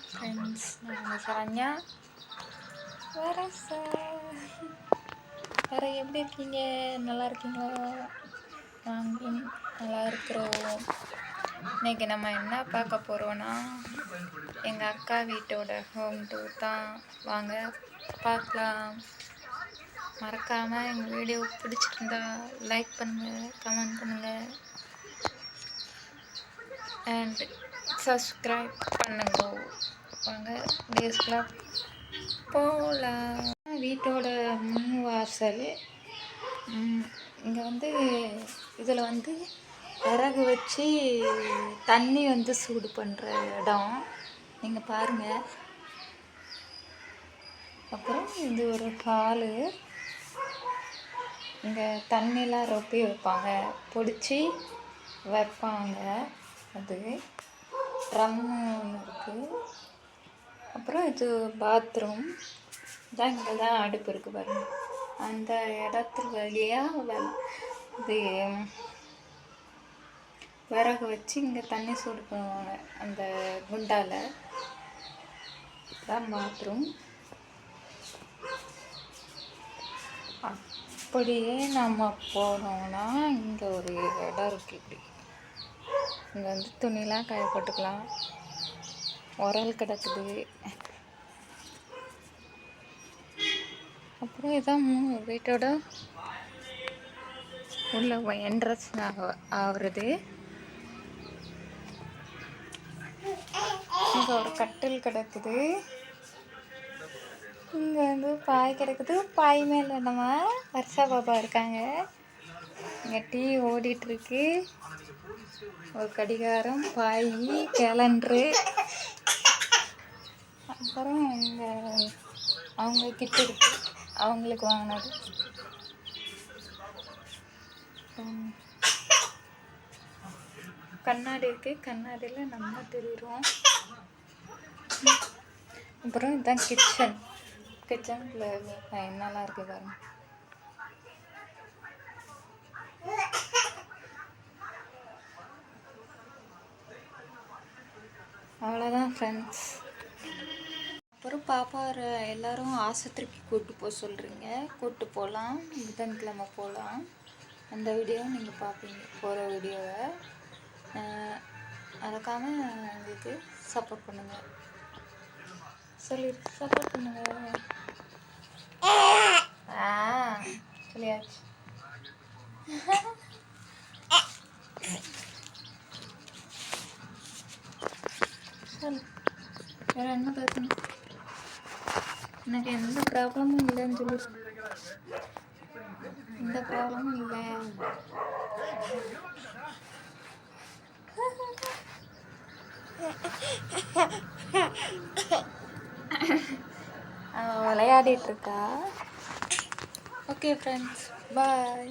Friends, நான் சரண்யா. வேறு எப்படி இருக்கீங்க? நல்லா இருக்கீங்களா? நாங்களும் நல்லா இருக்கிறோம். இன்றைக்கி நம்ம என்ன பார்க்க போகிறோன்னா, எங்கள் அக்கா வீட்டோட ஹோம் டூர் தான். வாங்க பார்க்கலாம். மறக்காமல் எங்கள் வீடியோ பிடிச்சிருந்தா லைக் பண்ணுங்கள், கமெண்ட் பண்ணுங்கள் அண்ட் சப்ஸ்கிரைப் பண்ணுங்க. வாங்க வீடியோஸ்க்குள்ள போகலாம். வீட்டோட முன் வாசல். இங்கே வந்து இதில் வந்து விறகு வச்சு தண்ணி வந்து சூடு பண்ணுற இடம் நீங்கள் பாருங்கள். அப்புறம் இது ஒரு ஹாலு. இங்கே தண்ணிலாம் ரொப்பி வைப்பாங்க, பிடிச்சி வைப்பாங்க. அது ட்ரம்மு ஒன்று இருக்குது. அப்புறம் இது பாத்ரூம் தான். இங்கே தான் அடுப்பு இருக்குது பாருங்க. அந்த இடத்துல வழியாக இது விறகு வச்சு இங்கே தண்ணி சூடு பண்ணுவாங்க. அந்த குண்டால தான் பாத்ரூம். அப்படியே நம்ம போனோம்னா இங்கே ஒரு இடம் இருக்குது. இப்படி இங்கே வந்து துணிலாம் காய போட்டுக்கலாம். உரல் கிடக்குது. அப்புறம் இதான் வீட்டோட உள்ள என்ட்ரன்ஸ் ஆகுறது. இங்கே ஒரு கட்டில் கிடக்குது. இங்கே வந்து பாய் கிடக்குது. பாய் மேலே நம்ம வர்ஷா பாப்பா இருக்காங்க. இங்கே டீ ஓடிட்டுருக்கு. ஒரு கடிகாரம், பாய், கேலண்ட்ரு. அப்புறம் இங்கே அவங்க கிட்ட இருக்கு, அவங்களுக்கு வாங்கினது. கண்ணாடி இருக்குது. கண்ணாடியில் நம்ம தெரியுறோம். அப்புறம் இதுதான் கிச்சன். கிச்சனில் என்னெல்லாம் இருக்குது பாருங்க. அவ்வளோதான் ஃப்ரெண்ட்ஸ். அப்புறம் பாப்பா எல்லோரும் ஆஸ்பத்திரிக்கு கூப்பிட்டு போக சொல்கிறீங்க. கூப்பிட்டு போகலாம். புதன்கிழமை போகலாம். அந்த வீடியோவை நீங்கள் பார்ப்பீங்க, போகிற வீடியோவை. அதுக்காக எங்களுக்கு சப்போர்ட் பண்ணுங்கள். சப்போர்ட் பண்ணுங்கள். சொல்லியாச்சு. சொல்லு, வேறு என்ன பேசணும்? எனக்கு எந்த ப்ராப்ளமும் இல்லைன்னு சொல்லி. எந்த ப்ராப்ளமும் இல்லை. விளையாடிட்டு இருக்கா. ஓகே ஃப்ரெண்ட்ஸ், பாய்.